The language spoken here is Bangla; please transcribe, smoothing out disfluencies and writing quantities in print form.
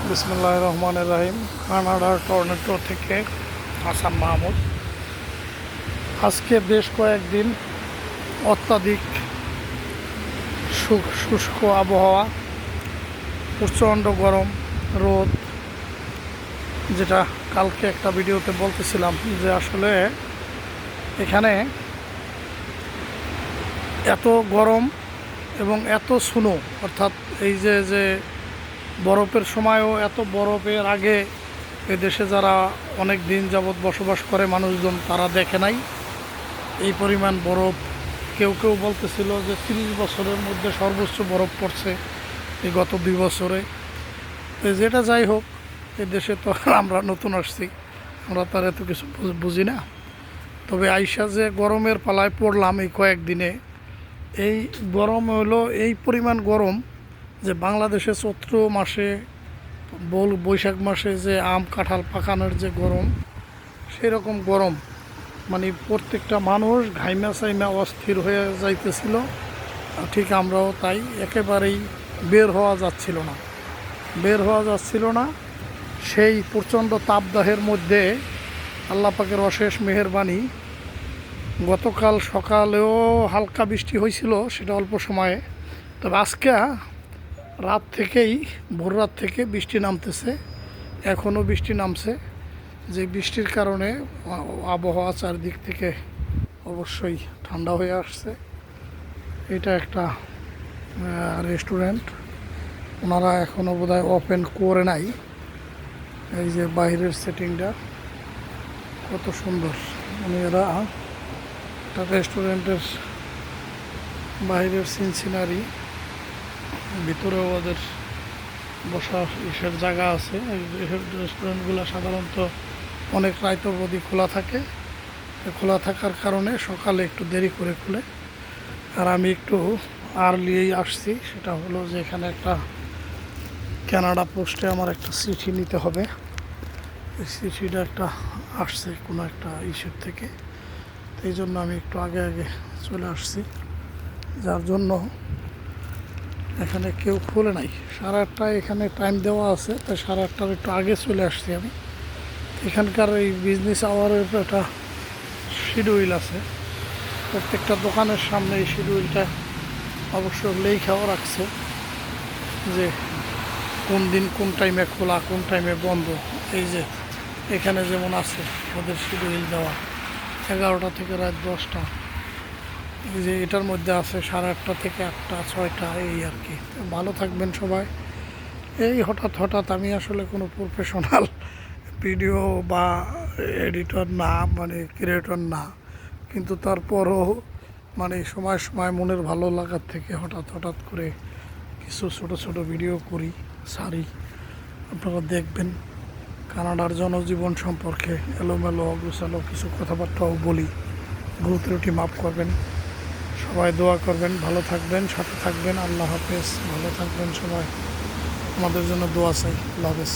বিসমিল্লাহির রহমানির রহিম। কানাডার টরন্টো থেকে হাসান মাহমুদ। আজকে বেশ কয়েকদিন অত্যাধিক শুষ্ক আবহাওয়া, প্রচণ্ড গরম, রোদ, যেটা কালকে একটা ভিডিওতে বলতেছিলাম যে আসলে এখানে এত গরম এবং এত স্নো, অর্থাৎ এই যে বরফের সময়ও এত বরফের আগে এদেশে যারা অনেক দিন যাবৎ বসবাস করে মানুষজন তারা দেখে নাই এই পরিমাণ বরফ। কেউ কেউ বলতেছিল যে 30 বছরের মধ্যে সর্বোচ্চ বরফ পড়ছে এই গত 2 বছরে। যেটা যাই হোক, এই দেশে তো আমরা নতুন আসছি, আমরা তার এত কিছু বুঝি না। তবে আইসা যে গরমের পালায় পড়লাম এই কয়েকদিনে, এই গরম হলো এই পরিমাণ গরম যে বাংলাদেশে চৈত্র মাসে বৈশাখ মাসে যে আম কাঁঠাল পাকানোর যে গরম, সেই রকম গরম। মানে প্রত্যেকটা মানুষ ঘাইমা চাইমা অস্থির হয়ে যাইতেছিল, ঠিক আমরাও তাই। একেবারেই বের হওয়া যাচ্ছিল না। সেই প্রচণ্ড তাপদাহের মধ্যে আল্লাহ পাকের অশেষ মেহেরবানি, গতকাল সকালেও হালকা বৃষ্টি হয়েছিল, সেটা অল্প সময়ে। তবে আজকে ভোর রাত থেকে বৃষ্টি নামতেছে, এখনও বৃষ্টি নামছে। যে বৃষ্টির কারণে আবহাওয়া চারদিক থেকে অবশ্যই ঠান্ডা হয়ে আসছে। এটা একটা রেস্টুরেন্ট, ওনারা এখনও বোধহয় ওপেন করে নাই। এই যে বাইরের সেটিংটা কত সুন্দর, মানে এরা একটা রেস্টুরেন্টের বাইরের সিনারি, ভিতরেও ওদের বসার ইসের জায়গা আছে। এই রেস্টুরেন্টগুলো সাধারণত অনেক রাত অবধি খোলা থাকে। খোলা থাকার কারণে সকালে একটু দেরি করে খুলে। আর আমি একটু আর্লিই আসছি, সেটা হলো যে এখানে একটা কানাডা পোস্টে আমার একটা চিঠি নিতে হবে। এই চিঠিটা একটা আসছে কোনো একটা ইস্যুর থেকে, এই জন্য আমি একটু আগে চলে আসছি, যার জন্য এখানে কেউ খোলে নাই। 8:30 এখানে টাইম দেওয়া আছে, তাই 8:30 একটু আগে চলে আসছি আমি। এখানকার এই বিজনেস আওয়ারের একটা শিডিউল আছে, প্রত্যেকটা দোকানের সামনে এই শিডিউলটা অবশ্য লেখাও রাখছে যে কোন দিন কোন টাইমে খোলা, কোন টাইমে বন্ধ। এই যে এখানে যেমন আছে ওদের শিডিউল দেওয়া 11টা থেকে রাত 10টা। এই যে এটার মধ্যে আছে 8:30 থেকে 8টা 6টা, এই আর কি। ভালো থাকবেন সবাই। এই হঠাৎ আমি আসলে কোনো প্রফেশনাল ভিডিও বা এডিটর না, মানে ক্রিয়েটর না, কিন্তু তারপরও মানে সময় মনের ভালো লাগার থেকে হঠাৎ করে কিছু ছোট ভিডিও করি, সারি। আপনারা দেখবেন কানাডার জনজীবন সম্পর্কে এলোমেলো অগোছালো কিছু কথাবার্তাও বলি, ভুল ত্রুটি মাফ করবেন। সবাই দোয়া করবেন, ভালো থাকবেন, সাথে থাকবেন। আল্লাহ হাফেজ, ভালো থাকবেন সবাই, আমাদের জন্য দোয়া চাই। আল্লাহ হাফেজ।